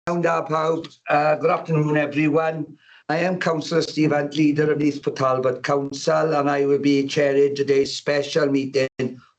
Pawb. Good afternoon, everyone. I am Councillor Steve Hunt, leader of Neath Talbot Council, and I will be chairing today's special meeting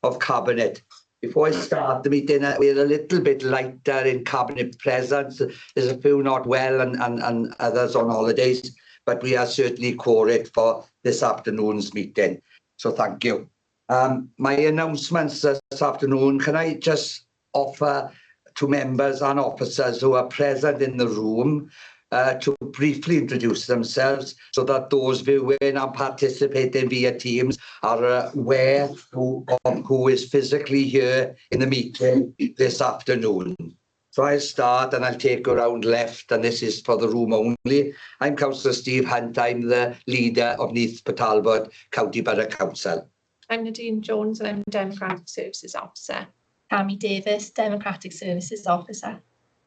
of Cabinet. Before I start the meeting, we're a little bit lighter in Cabinet presence. There's a few not well and others on holidays, but we are certainly quorate for this afternoon's meeting. So thank you. My announcements this afternoon, can I just offer to members and officers who are present in the room to briefly introduce themselves so that those viewing and participating via Teams are aware of who is physically here in the meeting this afternoon. So I'll start and I'll take you around left, and this is for the room only. I'm Councillor Steve Hunt. I'm the leader of Neath Talbot County Borough Council. I'm Nadine Jones and I'm Democratic Services Officer. Tammy Davis, Democratic Services Officer.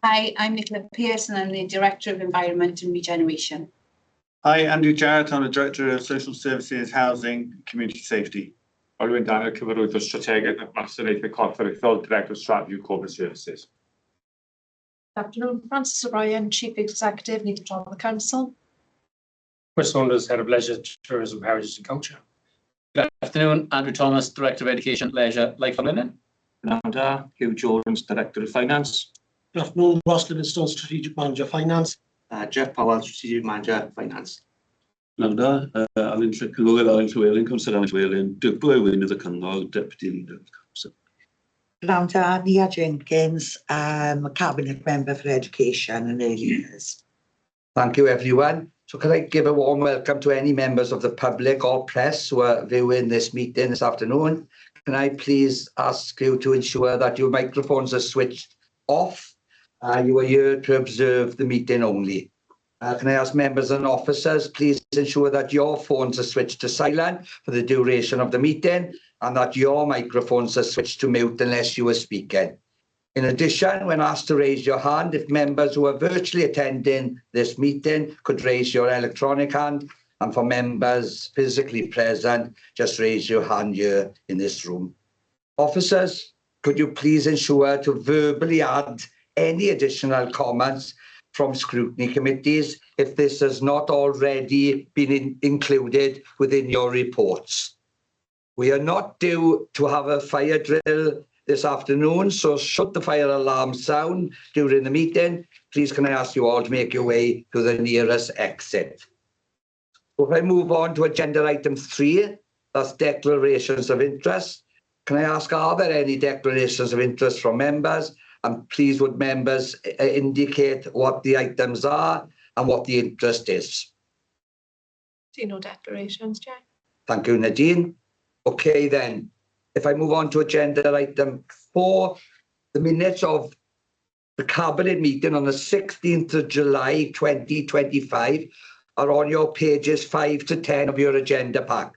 Hi, I'm Nicola Pearson. I'm the Director of Environment and Regeneration. Hi, Andrew Jarrett. I'm the Director of Social Services, Housing and Community Safety. Olwyn Daniel, Cyfarwyddwr Strategeg ac Masnaethau Corfforaethol, Director of Strategy and Corporate Services. Good afternoon, Francis O'Brien, Chief Executive, Neath Talbot Council. Chris Saunders, Head of Leisure, Tourism, Heritage and Culture. Good afternoon, Andrew Thomas, Director of Education, Leisure, Lifelong Learning. Good Hugh Jones, Director of Finance. Good afternoon, Ross Livingstone, Strategic Manager, Finance. Jeff Powell, Strategic Manager, Finance. Alan Llywelyn, Alan Llywelyn, Councillor Alan Llywelyn, Dwyn of the Cyngor, Deputy Leader of the Council. Nia Jenkins, a Cabinet Member for Education and Early Years. Thank you, everyone. So can I give a warm welcome to any members of the public or press who are viewing this meeting this afternoon. Can I please ask you to ensure that your microphones are switched off? You are here to observe the meeting only. Can I ask members and officers, please ensure that your phones are switched to silent for the duration of the meeting and that your microphones are switched to mute unless you are speaking. In addition, when asked to raise your hand, if members who are virtually attending this meeting could raise your electronic hand, and for members physically present, just raise your hand here in this room. Officers, could you please ensure to verbally add any additional comments from scrutiny committees if this has not already been included within your reports? We are not due to have a fire drill this afternoon, so should the fire alarm sound during the meeting, please can I ask you all to make your way to the nearest exit. So if I move on to agenda item 3, that's declarations of interest. Can I ask, are there any declarations of interest from members? And please would members indicate what the items are and what the interest is. See no declarations, Chair. Thank you, Nadine. Okay then, if I move on to agenda item 4, the minutes of the Cabinet meeting on the 16th of July 2025 are on your pages 5 to 10 of your agenda pack.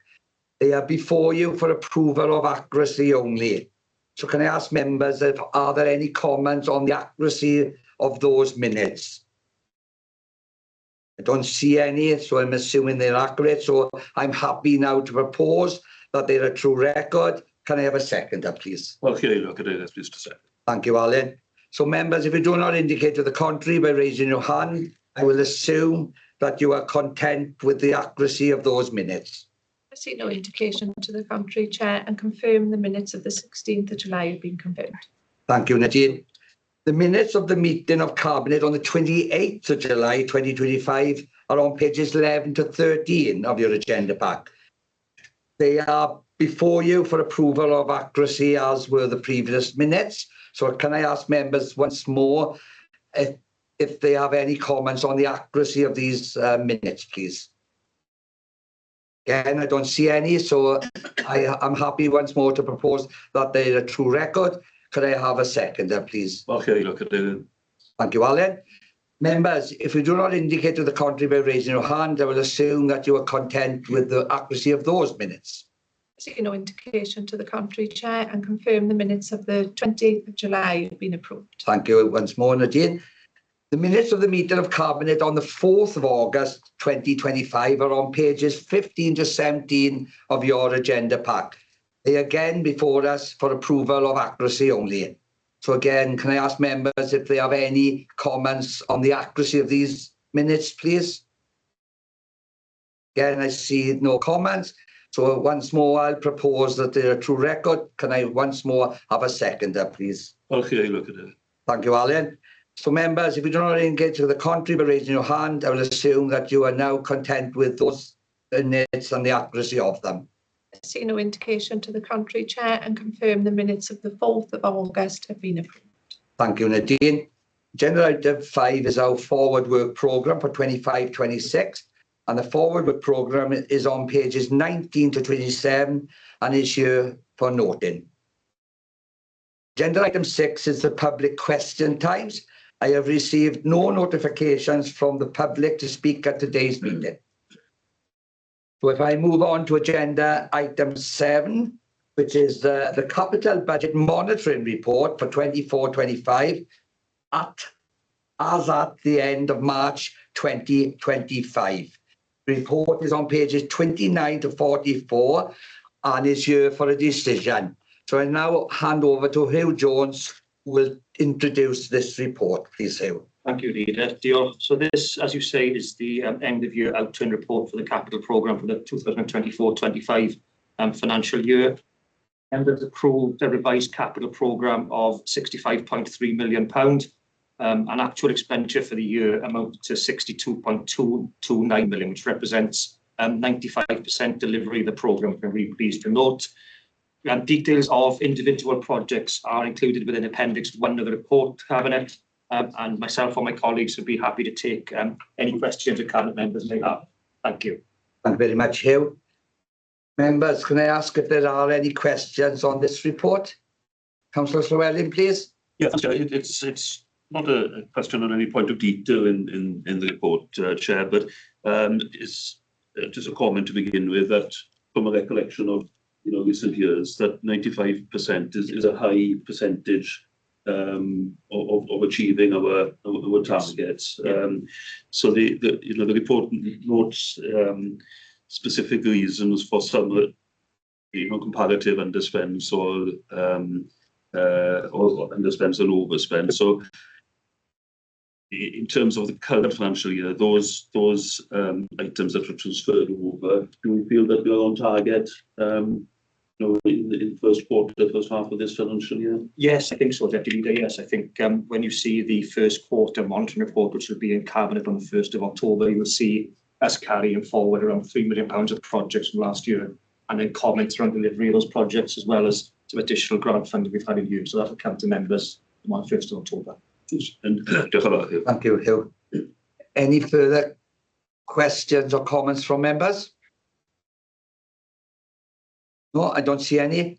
They are before you for approval of accuracy only. So can I ask members, are there any comments on the accuracy of those minutes? I don't see any, so I'm assuming they're accurate. So I'm happy now to propose that they're a true record. Can I have a seconder, please? Well, here you look at it, that's just a second. Thank you, Alan. So members, if you do not indicate to the contrary by raising your hand, I will assume that you are content with the accuracy of those minutes. I see no indication to the contrary, Chair, and confirm the minutes of the 16th of July have been confirmed. Thank you, Nadine. The minutes of the meeting of Cabinet on the 28th of July 2025 are on pages 11 to 13 of your agenda pack. They are before you for approval of accuracy, as were the previous minutes. So can I ask members once more if they have any comments on the accuracy of these minutes, please? Again, I don't see any, so I'm happy once more to propose that they're a true record. Could I have a seconder, please? Well, here you look at it. Thank you, Alan. Members, if you do not indicate to the contrary by raising your hand, I will assume that you are content with the accuracy of those minutes. I see no indication to the contrary, Chair, and confirm the minutes of the 20th of July have been approved. Thank you once more, Nadine. The minutes of the meeting of Cabinet on the 4th of August 2025 are on pages 15 to 17 of your agenda pack. They again before us for approval of accuracy only. So again, can I ask members if they have any comments on the accuracy of these minutes, please? Again, I see no comments. So once more, I'll propose that they're a true record. Can I once more have a seconder, please? Okay, look at it. Thank you, Alan. So members, if you do not engage to the contrary by raising your hand, I will assume that you are now content with those minutes and the accuracy of them. I see no indication to the contrary, Chair, and confirm the minutes of the 4th of August have been approved. Thank you, Nadine. Agenda item 5 is our forward work programme for 25-26, and the forward work programme is on pages 19 to 27 and is here for noting. Agenda item 6 is the public question times. I have received no notifications from the public to speak at today's meeting. So if I move on to agenda item 7, which is the capital budget monitoring report for 24-25 as at the end of March 2025. The report is on pages 29 to 44 and is here for a decision. So I now hand over to Hugh Jones, who will introduce this report. Please, Hugh. Thank you, Leader. So this, as you say, is the end of year outturn report for the capital programme for the 2024-25 financial year. Members approved a revised capital programme of £65.3 million. An actual expenditure for the year amounted to £62.229 million, which represents 95% delivery of the programme. I'm really pleased to note. Details of individual projects are included within Appendix 1 of the report, Cabinet, and myself or my colleagues would be happy to take any questions that Cabinet members may have. Thank you. Thank you very much, Hugh. Members, can I ask if there are any questions on this report? Councillor Llewellyn, please. Yeah, it's not a question on any point of detail in the report, Chair, but it's just a comment to begin with that from a recollection of recent years, that 95% is a high percentage of achieving our targets. So the report notes specific reasons for some comparative underspends or underspends and overspend. So in terms of the current financial year, those items that were transferred over, do we feel that we are on target in the first half of this financial year? Yes, I think so, Deputy Leader. Yes, I think when you see the first quarter monitoring report, which will be in Cabinet on the 1st of October, you will see us carrying forward around £3 million of projects from last year, and then comments around delivery of those projects, as well as some additional grant funding we've had in use. So that will come to members on the 1st of October. And thank you, Hugh. Any further questions or comments from members? No, I don't see any.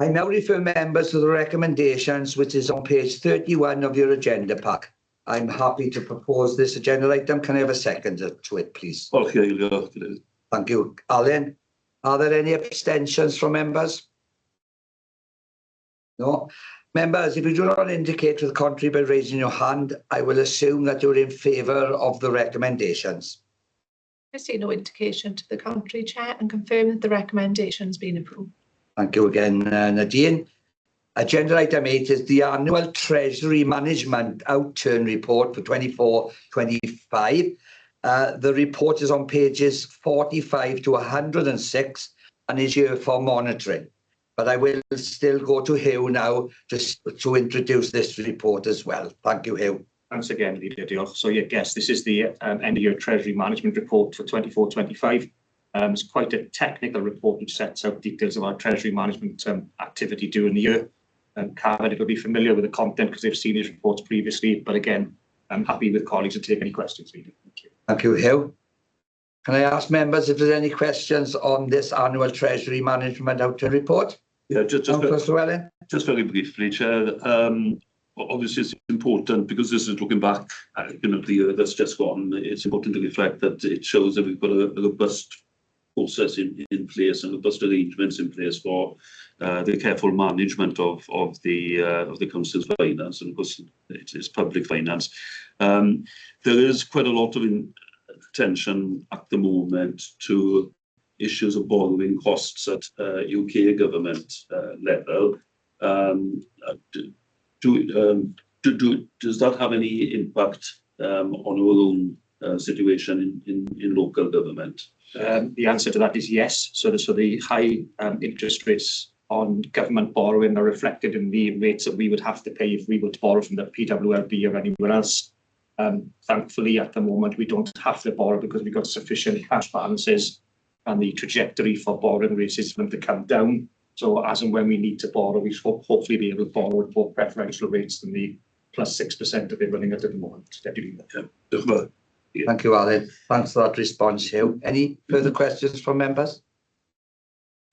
I now refer members to the recommendations, which is on page 31 of your agenda pack. I'm happy to propose this agenda item. Can I have a second to it, please? Okay. Thank you. Alan, are there any abstentions from members? No. Members, if you do not indicate to the contrary by raising your hand, I will assume that you're in favour of the recommendations. I see no indication to the contrary, Chair, and confirm that the recommendation has been approved. Thank you again, Nadine. Agenda item 8 is the annual Treasury Management Outturn Report for 24-25. The report is on pages 45 to 106 and is here for monitoring. But I will still go to Hugh now just to introduce this report as well. Thank you, Hugh. Thanks again, Leader. So yes, this is the end-of-year Treasury Management Report for 24-25. It's quite a technical report which sets out details of our Treasury Management activity during the year. Cabinet will be familiar with the content because they've seen these reports previously. But again, I'm happy with colleagues to take any questions, Leader. Thank you. Thank you, Hugh. Can I ask members if there's any questions on this annual Treasury Management Outturn Report? Yeah, just very briefly, Chair. Obviously, it's important because this is looking back at the year that's just gone. It's important to reflect that it shows that we've got a robust process in place and robust arrangements in place for the careful management of the council's finance, and of course it is public finance. There is quite a lot of attention at the moment to issues of borrowing costs at UK government level. does that have any impact on our own situation in local government? The answer to that is yes. So the high interest rates on government borrowing are reflected in the rates that we would have to pay if we were to borrow from the PWLB or anywhere else. Thankfully, at the moment, we don't have to borrow because we've got sufficient cash balances, and the trajectory for borrowing rates is for them to come down. So as and when we need to borrow, we should hopefully be able to borrow at more preferential rates than the plus 6% that we're running at the moment. Thank you, Alan. Thanks for that response, Hugh. Any further questions from members?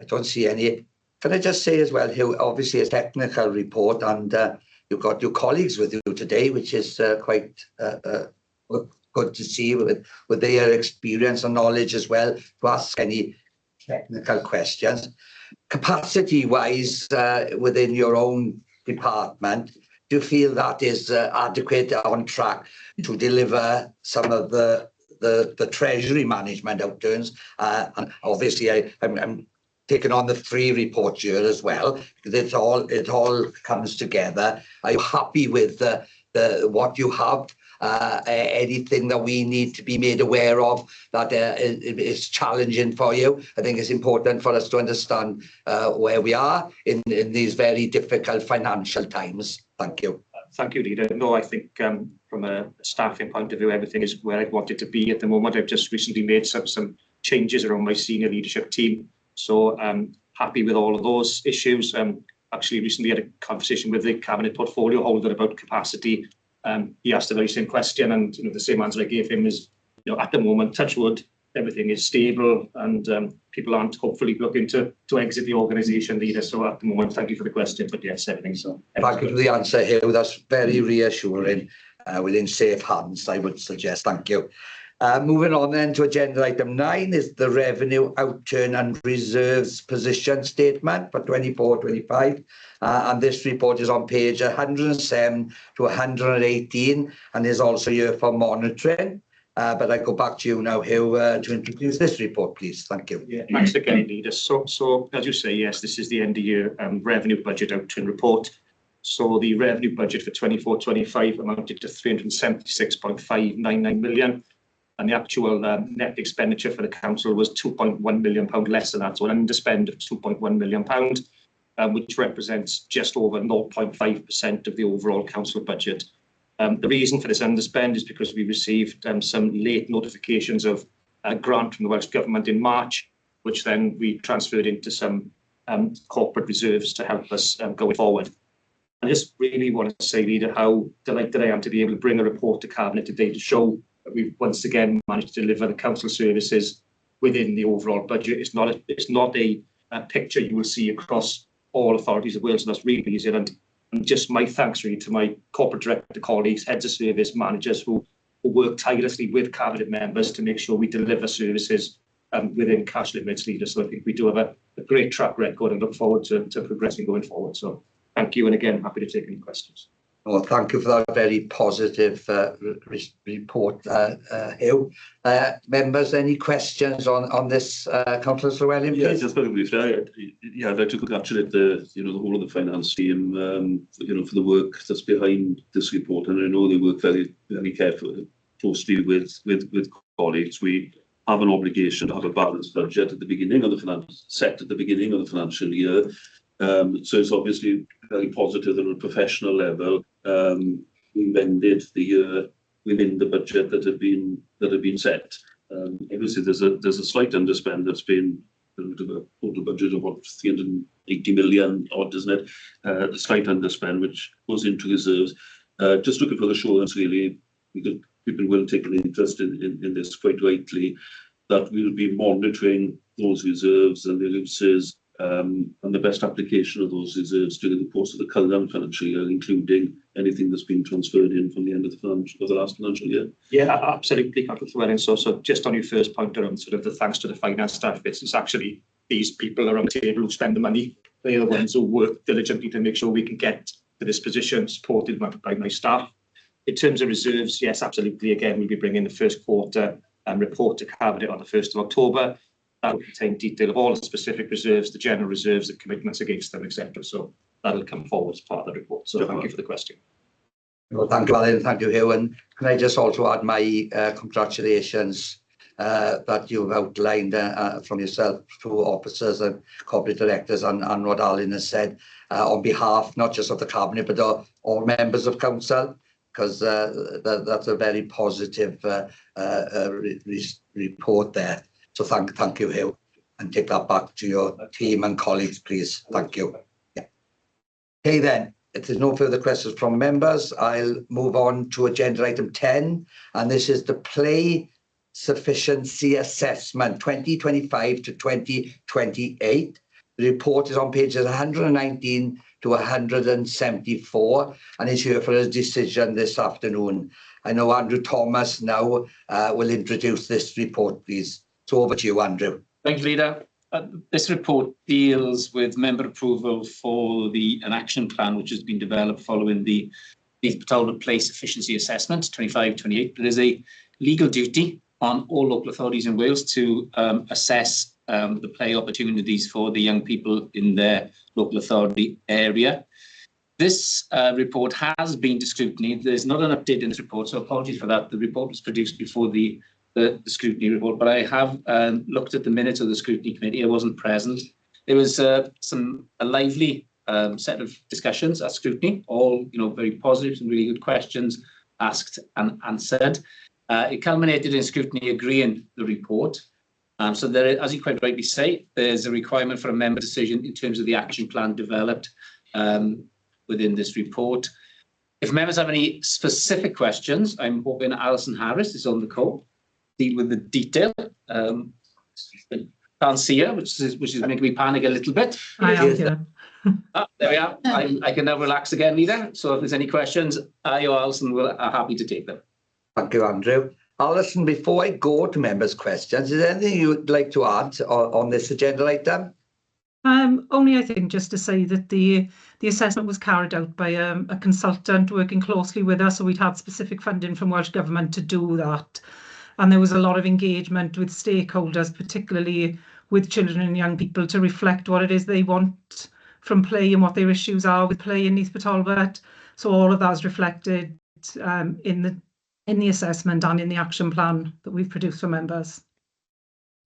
I don't see any. Can I just say as well, Hugh, obviously a technical report, and you've got your colleagues with you today, which is quite good to see with their experience and knowledge as well to ask any technical questions. Capacity-wise, within your own department, do you feel that is adequate, on track to deliver some of the treasury management outturns? And obviously, I'm taking on the 3 reports here as well, because it all comes together. Are you happy with what you have? Anything that we need to be made aware of that is challenging for you? I think it's important for us to understand where we are in these very difficult financial times. Thank you. Thank you, Leader. No, I think from a staffing point of view, everything is where I want it to be at the moment. I've just recently made some changes around my senior leadership team. So I'm happy with all of those issues. Actually recently had a conversation with the cabinet portfolio holder about capacity. He asked the very same question, and the same answer I gave him is, at the moment, touch wood, everything is stable, and people aren't hopefully looking to exit the organisation, Leader. So at the moment, thank you for the question, but yes, everything's so. Thank you for the answer, Hugh. That's very reassuring. Within safe hands, I would suggest. Thank you. Moving on then to agenda item 9 is the revenue outturn and reserves position statement for 24-25. And this report is on page 107 to 118 and is also here for monitoring. But I go back to you now, Hugh, to introduce this report, please. Thank you. Yeah, thanks again, Leader. So as you say, yes, this is the end of year revenue budget outturn report. So the revenue budget for 24-25 amounted to 376.599 million. And the actual net expenditure for the council was £2.1 million less than that, so an underspend of £2.1 million, which represents just over 0.5% of the overall council budget. The reason for this underspend is because we received some late notifications of a grant from the Welsh Government in March, which then we transferred into some corporate reserves to help us going forward. I just really want to say, Leader, how delighted I am to be able to bring a report to Cabinet today to show that we've once again managed to deliver the council services within the overall budget. It's not a picture you will see across all authorities of Wales, and that's really easy. And just my thanks really to my corporate director colleagues, heads of service, managers who work tirelessly with cabinet members to make sure we deliver services within cash limits, Leader. So I think we do have a great track record and look forward to progressing going forward. So thank you, and again, happy to take any questions. Well, thank you for that very positive report, Hugh. Members, any questions on this, Councillor Llewellyn, please? Yeah, just very briefly. I'd like to congratulate the whole of the finance team, for the work that's behind this report, and I know they work very, very carefully, closely with colleagues. We have an obligation to have a balanced budget at the beginning of the financial year. So it's obviously very positive that on a professional level, we ended the year within the budget that had been set. Obviously, there's a slight underspend that's been a total budget of what, 380 million odd, isn't it? A slight underspend which goes into reserves. Just looking for assurance, really, because people will take an interest in this quite rightly, that we'll be monitoring those reserves and the uses and the best application of those reserves during the course of the current financial year, including anything that's been transferred in from the end of the last financial year. Yeah, absolutely, Councillor Llewellyn. So just on your first point around sort of the thanks to the finance staff, it's actually these people around the table who spend the money. They're the ones who work diligently to make sure we can get to this position, supported by my staff. In terms of reserves, yes, absolutely. Again, we'll be bringing the first quarter report to Cabinet on the 1st of October. That will contain detail of all the specific reserves, the general reserves, the commitments against them, etc. So that'll come forward as part of the report. So thank you for the question. Well, thank you, Alan. Thank you, Hugh. And can I just also add my congratulations that you've outlined from yourself to officers and corporate directors and what Alan has said on behalf, not just of the Cabinet, but all members of Council, because that's a very positive report there. So thank you, Hugh. And take that back to your team and colleagues, please. Thank you. Yeah. Okay, then. If there's no further questions from members, I'll move on to agenda item 10, and this is the Play Sufficiency Assessment 2025 to 2028. The report is on pages 119 to 174 and is here for a decision this afternoon. I know Andrew Thomas now will introduce this report, please. So over to you, Andrew. Thank you, Leader. This report deals with member approval for an action plan which has been developed following the Neath Talbot Play Sufficiency Assessment 25-28. There is a legal duty on all local authorities in Wales to assess the play opportunities for the young people in their local authority area. This report has been to scrutiny. There's not an update in this report, so apologies for that. The report was produced before the scrutiny report, but I have looked at the minutes of the scrutiny committee. I wasn't present. There was a lively set of discussions at scrutiny, all very positive, some really good questions asked and answered. It culminated in scrutiny agreeing the report. So there, as you quite rightly say, there's a requirement for a member decision in terms of the action plan developed within this report. If members have any specific questions, I'm hoping Alison Harris is on the call. Deal with the detail. Can't see her, which is making me panic a little bit. I am here. There we are. I can now relax again, Leader. So if there's any questions, I or Alison are happy to take them. Thank you, Andrew. Alison, before I go to members' questions, is there anything you would like to add on this agenda item? Only I think just to say that the assessment was carried out by a consultant working closely with us, so we'd had specific funding from Welsh Government to do that. And there was a lot of engagement with stakeholders, particularly with children and young people, to reflect what it is they want from play and what their issues are with play in Neath Talbot. So all of that is reflected in the assessment and in the action plan that we've produced for members.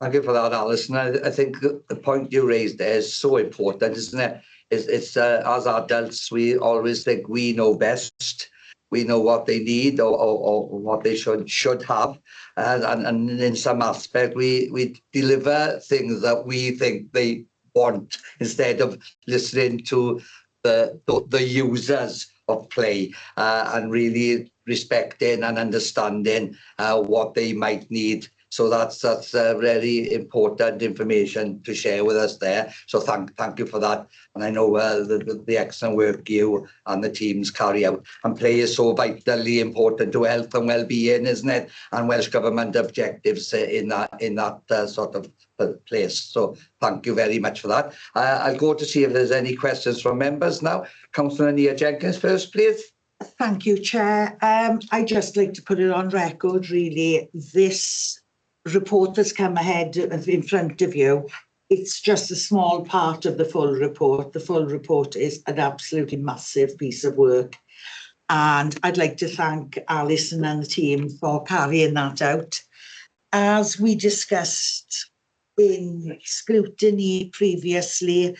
Thank you for that, Alison. I think the point you raised there is so important, isn't it? It's as adults, we always think we know best. We know what they need or what they should have. And in some aspect, we deliver things that we think they want instead of listening to the users of play and really respecting and understanding what they might need. So that's really important information to share with us there. So thank you for that. And I know the excellent work you and the teams carry out. And play is so vitally important to health and well-being, isn't it? And Welsh Government objectives in that sort of place. So thank you very much for that. I'll go to see if there's any questions from members now. Councillor Neath Jenkins first, please. Thank you, Chair. I'd just like to put it on record, really, this report that's come ahead in front of you, it's just a small part of the full report. The full report is an absolutely massive piece of work. And I'd like to thank Alison and the team for carrying that out. As we discussed in scrutiny previously,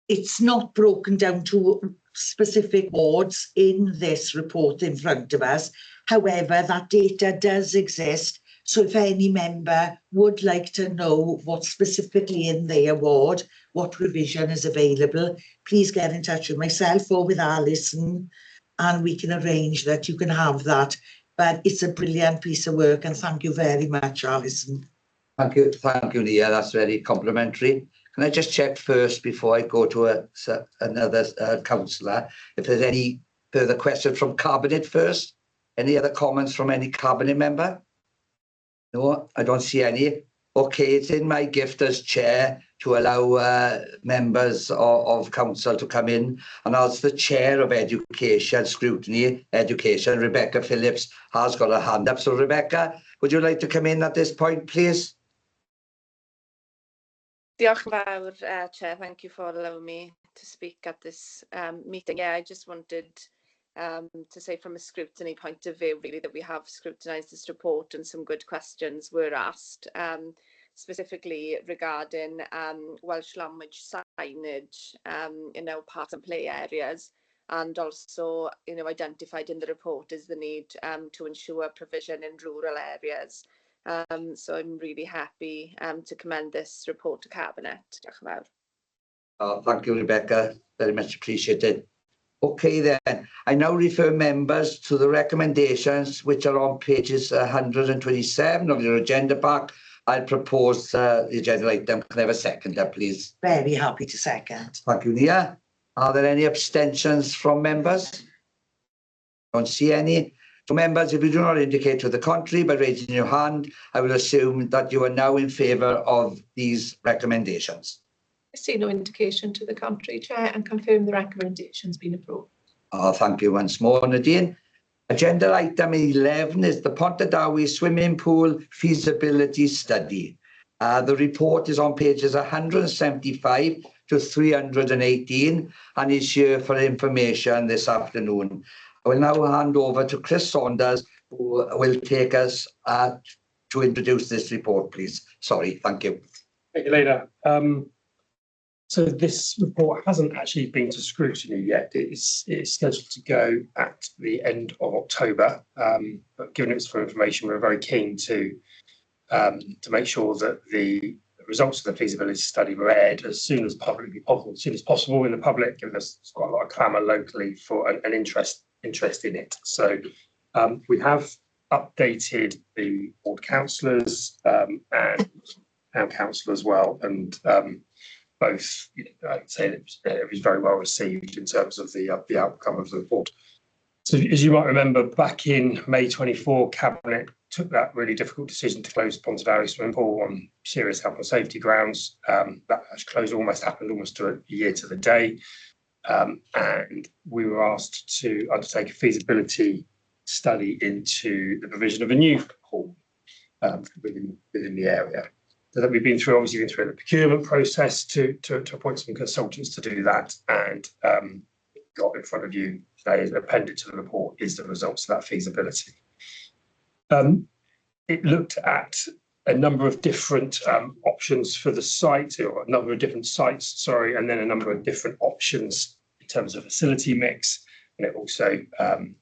it's not broken down to specific wards in this report in front of us. However, that data does exist. So if any member would like to know what's specifically in their ward, what revision is available, please get in touch with myself or with Alison and we can arrange that you can have that. But it's a brilliant piece of work and thank you very much, Alison. Thank you, Leah. That's very complimentary. Can I just check first before I go to another councillor, if there's any further questions from Cabinet first? Any other comments from any Cabinet member? No, I don't see any. Okay, it's in my gift as chair to allow members of council to come in. And as the chair of education, scrutiny, education, Rebecca Phillips has got a hand up. So Rebecca, would you like to come in at this point, please? Diolch yn fawr, Chair. Thank you for allowing me to speak at this meeting. Yeah, I just wanted to say from a scrutiny point of view, really, that we have scrutinised this report and some good questions were asked, specifically regarding Welsh language signage in our park and play areas, and also, identified in the report is the need to ensure provision in rural areas. So I'm really happy to commend this report to Cabinet. Diolch yn fawr. Thank you, Rebecca. Very much appreciated. Okay, then. I now refer members to the recommendations which are on pages 127 of your agenda pack. I'll propose the agenda item. Can I have a seconder, please? Very happy to second. Thank you, Nia. Are there any abstentions from members? Don't see any. So members, if you do not indicate to the contrary by raising your hand, I will assume that you are now in favour of these recommendations. I see no indication to the contrary, Chair, and confirm the recommendations been approved. Thank you once more, Nadine. Agenda item 11 is the Pontardawe Swimming Pool Feasibility Study. The report is on pages 175 to 318 and is here for information this afternoon. I will now hand over to Chris Saunders, who will take us to introduce this report, please. Sorry, thank you. Thank you, Lena. So this report hasn't actually been to scrutiny yet. It's scheduled to go at the end of October. But given it's for information, we're very keen to make sure that the results of the feasibility study were aired as soon as possible in the public, given there's quite a lot of clamour locally for an interest in it. So we have updated the ward councillors and town council as well, and both, I'd say it was very well received in terms of the outcome of the report. So as you might remember, back in May 24, Cabinet took that really difficult decision to close Pontardawe Swimming Pool on serious health and safety grounds. That closure happened almost a year to the day. And we were asked to undertake a feasibility study into the provision of a new pool within the area. So that we've been through the procurement process to appoint some consultants to do that, and got in front of you today, as appended to the report, is the results of that feasibility. It looked at a number of different options for the site, or a number of different sites, sorry, and then a number of different options in terms of facility mix. And it also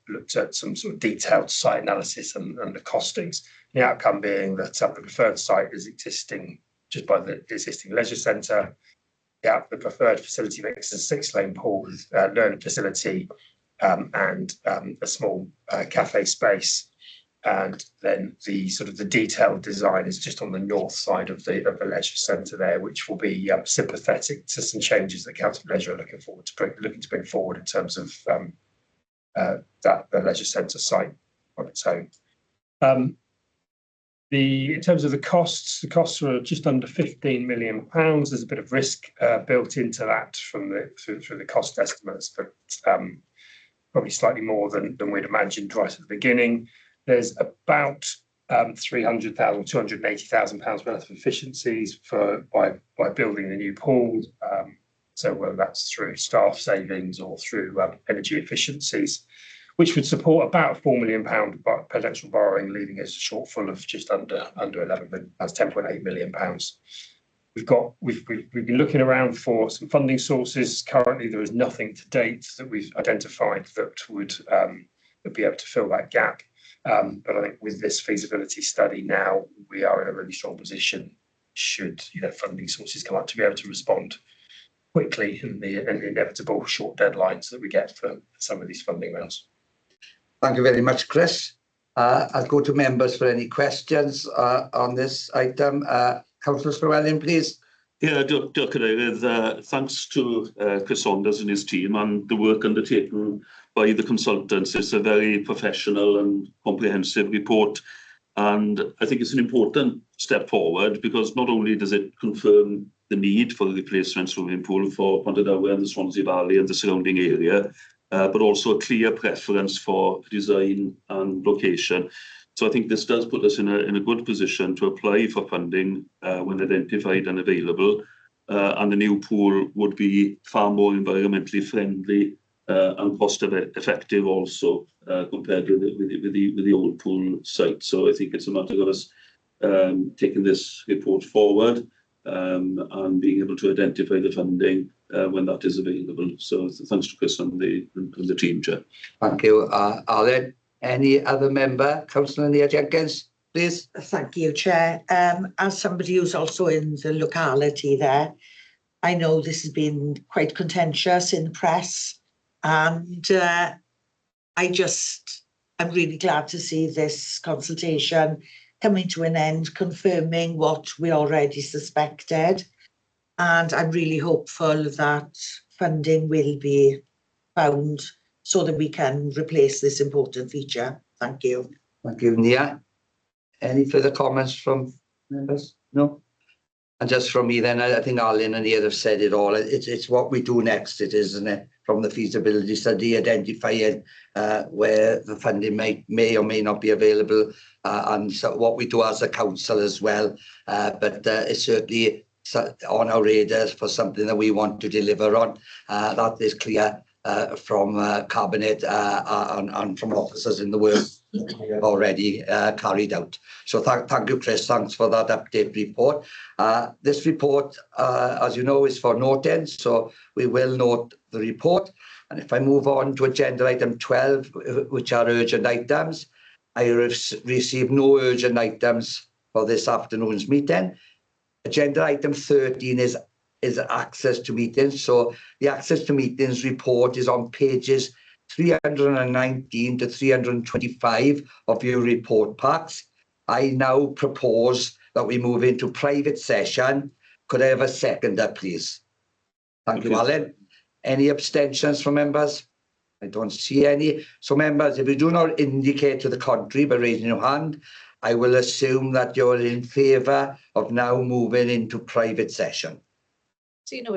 looked at some sort of detailed site analysis and the costings. The outcome being that the preferred site is existing just by the existing leisure centre. The preferred facility mix is a 6-lane pool with learning facility and a small cafe space. And then the detailed design is just on the north side of the leisure centre there, which will be sympathetic to some changes that Council of Leisure are looking to bring forward in terms of the leisure centre site on its own. In terms of the costs were just under £15 million. There's a bit of risk built into that through the cost estimates, but probably slightly more than we'd imagined right at the beginning. There's about £280,000 worth of efficiencies by building the new pool. So whether that's through staff savings or through energy efficiencies, which would support about £4 million potential borrowing, leaving us a shortfall of just under 11 million. That's £10.8 million. We've been looking around for some funding sources. Currently, there is nothing to date that we've identified that would be able to fill that gap. But I think with this feasibility study now, we are in a really strong position should funding sources come up to be able to respond quickly in the inevitable short deadlines that we get for some of these funding rounds. Thank you very much, Chris. I'll go to members for any questions on this item. Councillor Llewellyn, please. Yeah, thanks to Chris Saunders and his team and the work undertaken by the consultants. It's a very professional and comprehensive report, and I think it's an important step forward because not only does it confirm the need for a replacement swimming pool for Pontardawe and the Swansea Valley and the surrounding area, but also a clear preference for design and location. So I think this does put us in a good position to apply for funding when identified and available. and the new pool would be far more environmentally friendly and cost effective also compared with the old pool site. So I think it's a matter of us taking this report forward and being able to identify the funding when that is available. So thanks to Chris and the team, Chair. Thank you. Are there any other member, Councillor Neath Jenkins, please? Thank you, Chair. As somebody who's also in the locality there, I know this has been quite contentious in the press, and I'm really glad to see this consultation coming to an end, confirming what we already suspected. And I'm really hopeful that funding will be found so that we can replace this important feature. Thank you. Thank you, Nia. Any further comments from members? No? And just from me then, I think Alan and Neath have said it all. It's what we do next, it is, isn't it? From the feasibility study, identifying where the funding may or may not be available, and so what we do as a council as well. But it's certainly on our radar for something that we want to deliver on. That is clear from Cabinet and from officers in the work we have already carried out. So thank you, Chris. Thanks for that update report. This report, as you know, is for noting, so we will note the report. And if I move on to agenda item 12, which are urgent items, I received no urgent items for this afternoon's meeting. Agenda item 13 is access to meetings. So the access to meetings report is on pages 319 to 325 of your report packs. I now propose that we move into private session. Could I have a seconder, please? Thank you, Alan. Any abstentions from members? I don't see any. So members, if you do not indicate to the contrary by raising your hand, I will assume that you're in favour of now moving into private session. So, you know,